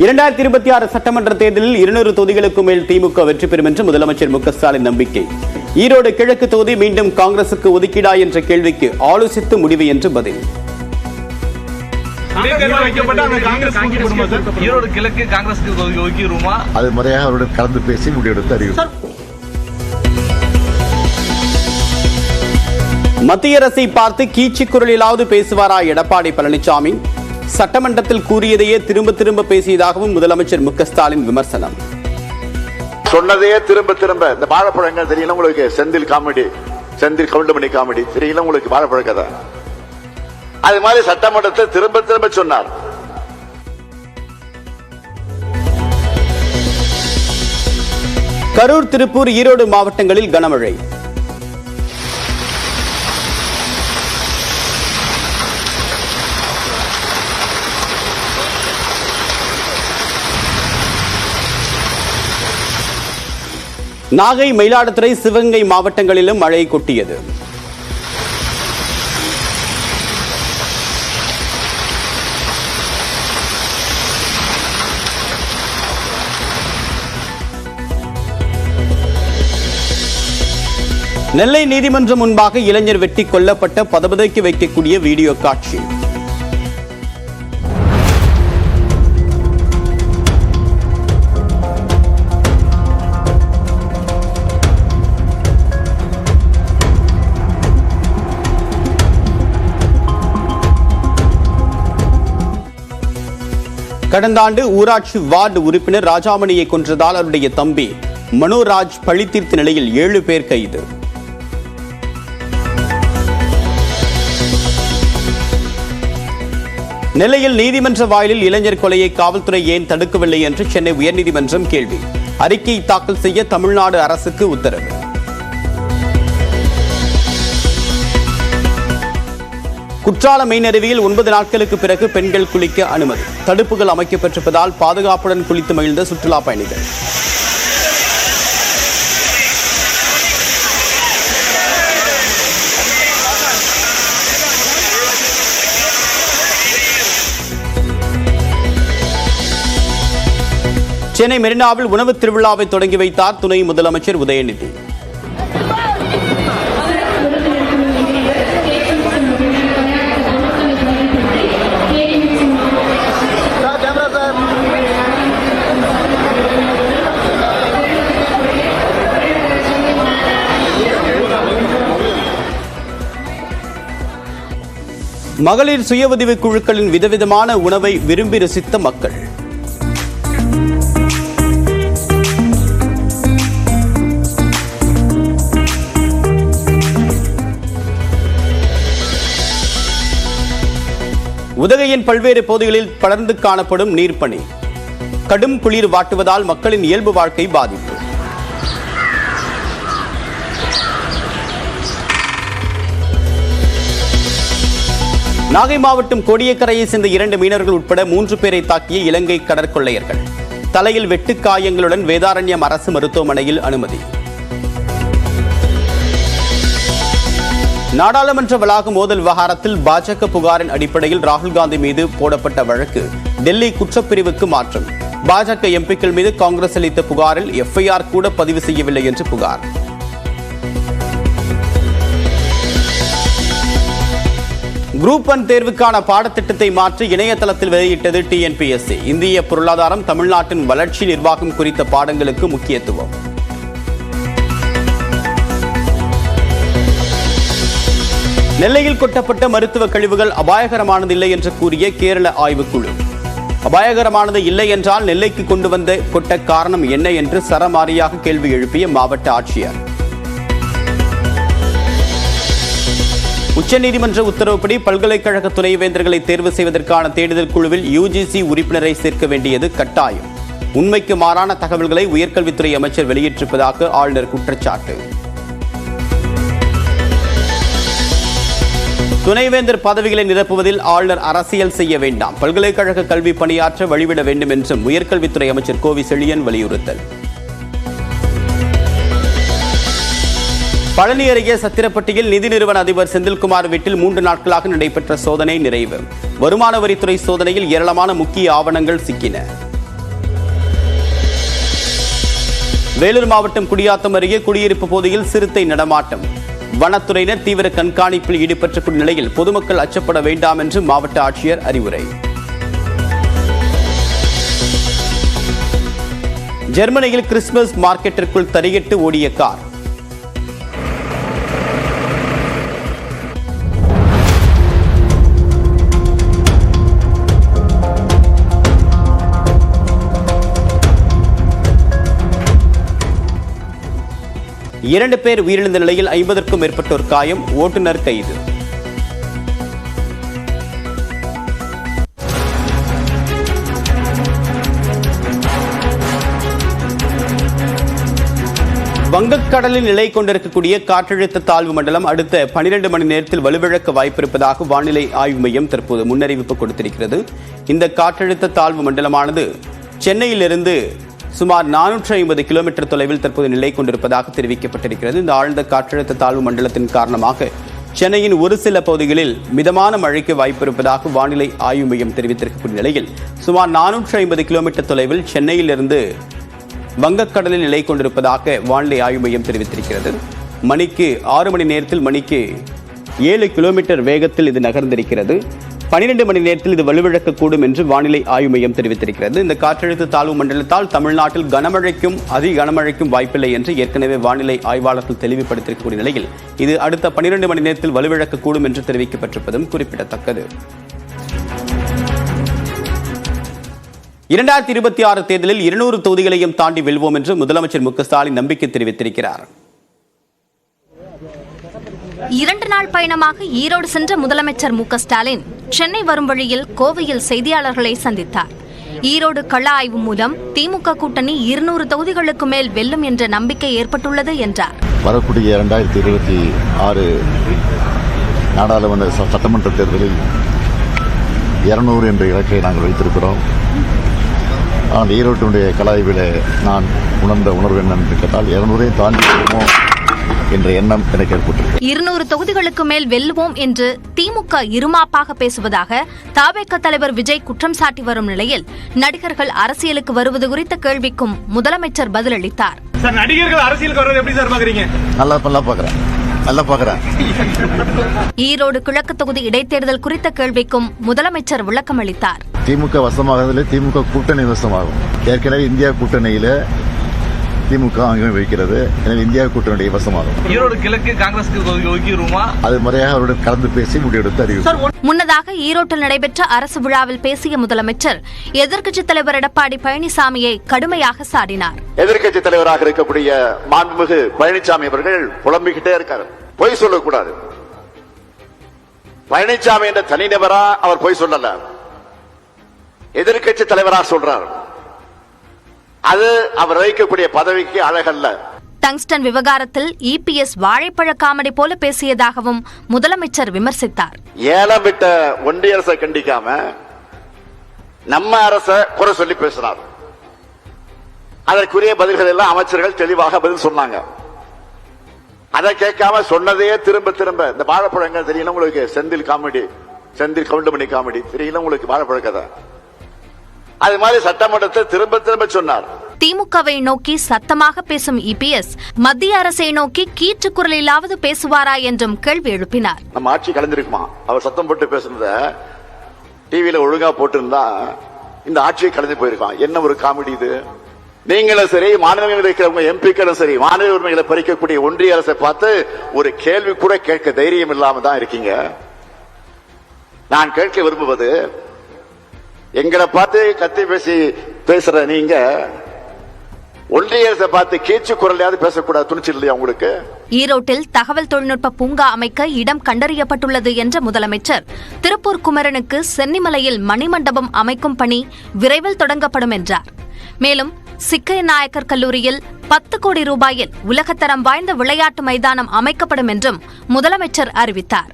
2026 சட்டமன்ற தேர்தலில் 200 தொகுதிகளுக்கு மேல் திமுக வெற்றி பெறும் என்று முதலமைச்சர் மு க ஸ்டாலின் நம்பிக்கை. ஈரோடு கிழக்கு தொகுதி மீண்டும் காங்கிரசுக்கு ஒதுக்கீடா என்ற கேள்விக்கு ஆலோசித்து முடிவு என்று பதில். அது முறையாக அவருடன் கலந்து பேசி முடிவெடுத்து அறிவித்தார். மத்திய அரசை பார்த்து கீச்சு குரலிலாவது பேசுவாரா எடப்பாடி பழனிசாமி? சட்டமன்றத்தில் கூறியதையே திரும்ப திரும்ப பேசியதாகவும் முதலமைச்சர் மு க ஸ்டாலின் விமர்சனம். சொன்னதையே திரும்ப திரும்ப இந்த வாழைப்பழங்கள் தெரியல உங்களுக்கு, செந்தில் கவுண்டமணி காமெடி தெரியல உங்களுக்கு, வாழைப்பழ கதை அது மாதிரி சட்டமன்றத்தில் திரும்ப திரும்ப சொன்னார். கரூர், திருப்பூர், ஈரோடு மாவட்டங்களில் கனமழை. நாகை, மயிலாடுதுறை, சிவகங்கை மாவட்டங்களிலும் மழை கொட்டியது. நெல்லை நீதிமன்றம் முன்பாக இளைஞர் வெட்டி கொல்லப்பட்ட பதபதைக்கு வைக்கக்கூடிய வீடியோ காட்சி. கடந்த ஆண்டு ஊராட்சி வார்டு உறுப்பினர் ராஜாமணியை கொன்றதால் அவருடைய தம்பி மனோராஜ் பழி தீர்த்த நிலையில் 7 பேர் கைது. நெல்லையில் நீதிமன்ற வாயிலில் இளைஞர் கொலையை காவல்துறை ஏன் தடுக்கவில்லை என்று சென்னை உயர்நீதிமன்றம் கேள்வி. அறிக்கை தாக்கல் செய்ய தமிழ்நாடு அரசுக்கு உத்தரவு. குற்றால மெயினருவியில் 9 நாட்களுக்கு பிறகு பெண்கள் குளிக்க அனுமதி. தடுப்புகள் அமைக்கப்பட்டிருப்பதால் பாதுகாப்புடன் குளித்து மகிழ்ந்த சுற்றுலா பயணிகள். சென்னை மெரினாவில் உணவு திருவிழாவை தொடங்கி வைத்தார் துணை முதலமைச்சர் உதயநிதி. மகளிர் சுய உதவி குழுக்களின் விதவிதமான உணவை விரும்பி ரசித்த மக்கள். உதகையின் பல்வேறு பகுதிகளில் படர்ந்து காணப்படும் நீர்ப்பனி. கடும் குளிர் வாட்டுவதால் மக்களின் இயல்பு வாழ்க்கை பாதிப்பு. நாகை மாவட்டம் கோடியக்கரையை சேர்ந்த 2 மீனவர்கள் உட்பட 3 பேரை தாக்கிய இலங்கை கடற்கொள்ளையர்கள். தலையில் வெட்டுக்காயங்களுடன் வேதாரண்யம் அரசு மருத்துவமனையில் அனுமதி. நாடாளுமன்ற வளாக மோதல் விவகாரத்தில் பாஜக புகாரின் அடிப்படையில் ராகுல் காந்தி மீது போடப்பட்ட வழக்கு டெல்லி குற்றப்பிரிவுக்கு மாற்றம். பாஜக எம்பிக்கள் மீது காங்கிரஸ் அளித்த புகாரில் எஃப்ஐஆர் கூட பதிவு செய்யவில்லை என்று புகார். குரூப் 1 தேர்வுக்கான பாடத்திட்டத்தை மாற்றி இணையதளத்தில் வெளியிட்டது டிஎன்பிஎஸ்சி. இந்திய பொருளாதாரம், தமிழ்நாட்டின் வளர்ச்சி, நிர்வாகம் குறித்த பாடங்களுக்கு முக்கியத்துவம். நெல்லையில் கொட்டப்பட்ட மருத்துவ கழிவுகள் அபாயகரமானதில்லை என்று கூறிய கேரள ஆய்வுக்குழு. அபாயகரமானது இல்லை என்றால் நெல்லைக்கு கொண்டு வந்த கொட்ட காரணம் என்ன என்று சரமாரியாக கேள்வி எழுப்பிய மாவட்ட ஆட்சியர். உச்சநீதிமன்ற உத்தரவுப்படி பல்கலைக்கழக துணைவேந்தர்களை தேர்வு செய்வதற்கான தேடுதல் குழுவில் யுஜிசி உறுப்பினரை சேர்க்க வேண்டியது கட்டாயம். உண்மைக்கு மாறான தகவல்களை உயர்கல்வித்துறை அமைச்சர் வெளியிட்டிருப்பதாக ஆளுநர் குற்றச்சாட்டு. துணைவேந்தர் பதவிகளை நிரப்புவதில் ஆளுநர் அரசியல் செய்ய வேண்டாம், பல்கலைக்கழக கல்வி பணியாற்ற வழிவிட வேண்டும் என்றும் உயர்கல்வித்துறை அமைச்சர் கோவி செழியன் வலியுறுத்தல். பழனி அருகே சத்திரப்பட்டியில் நிதி நிறுவன அதிபர் செந்தில்குமார் வீட்டில் 3 நாட்களாக நடைபெற்ற சோதனை நிறைவு. வருமான வரித்துறை சோதனையில் ஏராளமான முக்கிய ஆவணங்கள் சிக்கின. வேலூர் மாவட்டம் குடியாத்தம் அருகே குடியிருப்பு பகுதியில் சிறுத்தை நடமாட்டம். வனத்துறையினர் தீவிர கண்காணிப்பில் ஈடுபட்டுள்ள நிலையில் பொதுமக்கள் அச்சப்பட வேண்டாம் என்று மாவட்ட ஆட்சியர் அறிவுரை. ஜெர்மனியில் கிறிஸ்துமஸ் மார்க்கெட்டிற்குள் தறியிட்டு ஓடிய கார். இரண்டு பேர் உயிரிழந்த நிலையில் 50க்கும் மேற்பட்டோர் காயம். ஓட்டுநர் கைது. வங்கக்கடலில் நிலை கொண்டிருக்கக்கூடிய காற்றழுத்த தாழ்வு மண்டலம் அடுத்த 12 மணி நேரத்தில் வலுவிழக்க வாய்ப்பிருப்பதாக வானிலை ஆய்வு மையம் தற்போது முன்னறிவிப்பு கொடுத்திருக்கிறது. இந்த காற்றழுத்த தாழ்வு மண்டலமானது சென்னையிலிருந்து சுமார் 450 கிலோமீட்டர் தொலைவில் தற்போது நிலை கொண்டிருப்பதாக தெரிவிக்கப்பட்டிருக்கிறது. இந்த ஆழ்ந்த காற்றழுத்த தாழ்வு மண்டலத்தின் காரணமாக சென்னையின் ஒரு சில பகுதிகளில் மிதமான மழைக்கு வாய்ப்பிருப்பதாக வானிலை ஆய்வு மையம் தெரிவித்திருக்கக்கூடிய நிலையில் சுமார் 450 கிலோமீட்டர் தொலைவில் சென்னையிலிருந்து வங்கக்கடலில் நிலை கொண்டிருப்பதாக வானிலை ஆய்வு மையம் தெரிவித்திருக்கிறது. மணிக்கு 6 மணி நேரத்தில் மணிக்கு 7 கிலோமீட்டர் வேகத்தில் இது நகர்ந்திருக்கிறது. 12 மணி நேரத்தில் இது வலுவிழக்கக்கூடும் என்று வானிலை ஆய்வு மையம் தெரிவித்திருக்கிறது. இந்த காற்றழுத்த தாழ்வு மண்டலத்தால் தமிழ்நாட்டில் கனமழைக்கும் அதி கனமழைக்கும் வாய்ப்பில்லை என்று ஏற்கனவே வானிலை ஆய்வாளர்கள் தெளிவுபடுத்தியிருக்கக்கூடிய நிலையில் இது அடுத்த 12 மணி நேரத்தில் வலுவிழக்கக்கூடும் என்று தெரிவிக்கப்பட்டிருப்பதும் குறிப்பிடத்தக்கது. 2026 தேர்தலில் 200 தொகுதிகளையும் தாண்டி வெல்வோம் என்று முதலமைச்சர் மு.க.ஸ்டாலின் நம்பிக்கை தெரிவித்திருக்கிறார். 2 நாள் பயணமாக ஈரோடு சென்ற முதலமைச்சர் மு.க.ஸ்டாலின் சென்னை வரும் வழியில் கோவையில் செய்தியாளர்களை சந்தித்தார். ஈரோடு கள ஆய்வு மூலம் திமுக கூட்டணி 200 தொகுதிகளுக்கு மேல் வெல்லும் என்ற நம்பிக்கை ஏற்பட்டுள்ளது என்றார். வரக்கூடிய 2026 நாடாளுமன்ற சட்டமன்ற தேர்தலில் 200 என்ற இலக்கை நாங்கள் வைத்திருக்கிறோம். ஆனால் ஈரோட்டினுடைய கள ஆய்வில் நான் உணர்ந்த உணர்வு என்னென்று கேட்டால் 200 தாண்டி வருவோம் என்ற எண்ணம் எனக்கு ஏற்பட்டது. 200 தொகுதிகளுக்கு மேல் வெல்லுவோம் என்று திமுக இருமாப்பாக பேசுவதாக தவேக தலைவர் விஜய் குற்றம் சாட்டி வரும் நிலையில் நடிகர்கள் அரசியலுக்கு வருவது குறித்த கேள்விக்கும் முதலமைச்சர் பதிலளித்தார். நடிகர்கள் அரசியலுக்கு வருவது எப்படி சார் பாக்குறீங்க? நல்லா பாக்குறேன். ஈரோடு கிழக்கு தொகுதி இடைத்தேர்தல் குறித்த கேள்விக்கும் முதலமைச்சர் விளக்கம் அளித்தார். திமுக வசமாகதில் திமுக கூட்டணி வசமாகும். ஏற்கனவே இந்தியா கூட்டணியில திமுக அங்கே வைக்கிறது. எனவே இந்தியா கூட்டணியுடைய வசமாகும். ஈரோடு கிழக்கு காங்கிரஸுக்கு ஒதுக்கிடுமா? அது முறையாக அவருடன் கலந்து பேசி முடிவெடுத்து அறிவித்தார். முன்னதாக ஈரோட்டில் நடைபெற்ற அரசு விழாவில் பேசிய முதலமைச்சர் எதிர்க்கட்சித் தலைவர் எடப்பாடி பழனிசாமியை கடுமையாக சாடினார். எதிர்க்கட்சி தலைவராக இருக்கக்கூடிய மாண்புமிகு பழனிசாமி அவர்கள் புலம்பிக்கிட்டே இருக்காரு. பொய் சொல்லக்கூடாது. பழனிசாமி என்ற தனிநபரா அவர் பொய் சொல்லல, எதிர்க்கட்சி தலைவராக சொல்றார். அது அவர் வைக்கக்கூடிய பதவிக்கு அழகல்ல. டங்ஸ்டன் விவகாரத்தில் இபிஎஸ் வாழைப்பழ காமெடி போல பேசியதாகவும் முதலமைச்சர் விமர்சித்தார். ஏலம் விட்ட ஒன்றிய அரசை கண்டிக்காம நம்ம அரசை குறை சொல்லி பேசினார். அதற்குரிய பதில்கள் எல்லாம் அமைச்சர்கள் தெளிவாக பதில் சொன்னாங்க. அதை கேட்காம சொன்னதையே திரும்ப திரும்ப இந்த வாழைப்பழங்கள் தெரியல உங்களுக்கு. செந்தில் கவுண்டமணி காமெடி தெரியல உங்களுக்கு. வாழைப்பழ கதை அது மாதிரி சட்டமன்றத்தை திரும்ப திரும்ப சொன்னார். திமுகவை நோக்கி சத்தமாக பேசும் இபிஎஸ் மத்திய அரசை நோக்கி கீற்று குரலிலாவது பேசுவாரா என்றும் கேள்வி எழுப்பினார். நம்ம ஆட்சி கலந்திருக்குமா? அவர் சத்தம் போட்டு பேசுனத டிவியில ஒழுங்கா போட்டிருந்தா இந்த ஆட்சியை கலந்து போயிருக்கான். என்ன ஒரு காமெடி இது! நீங்களும் சரி, மாநிலங்களில் இருக்கிறவங்க எம்பிக்களும் சரி, மாநில உரிமைகளை பறிக்கக்கூடிய ஒன்றிய அரசை பார்த்து ஒரு கேள்வி கூட கேட்க தைரியம் இல்லாம தான் இருக்கீங்க. நான் கேட்க விரும்புவது, எங்களை பார்த்து கத்தி பேசுற நீங்க ஒன்றிய அரசை பார்த்து கீச்சு குரலையாவது பேசக்கூடாது துணிச்சல் இல்லையா உங்களுக்கு? ஈரோட்டில் தகவல் தொழில்நுட்ப பூங்கா அமைக்க இடம் கண்டறியப்பட்டுள்ளது என்ற முதலமைச்சர் திருப்பூர் குமரனுக்கு சென்னிமலையில் மணிமண்டபம் அமைக்கும் பணி விரைவில் தொடங்கப்படும் என்றார். மேலும் சிக்கைய நாயக்கர் கல்லூரியில் 10 கோடி ரூபாயில் உலகத்தரம் வாய்ந்த விளையாட்டு மைதானம் அமைக்கப்படும் என்றும் முதலமைச்சர் அறிவித்தார்.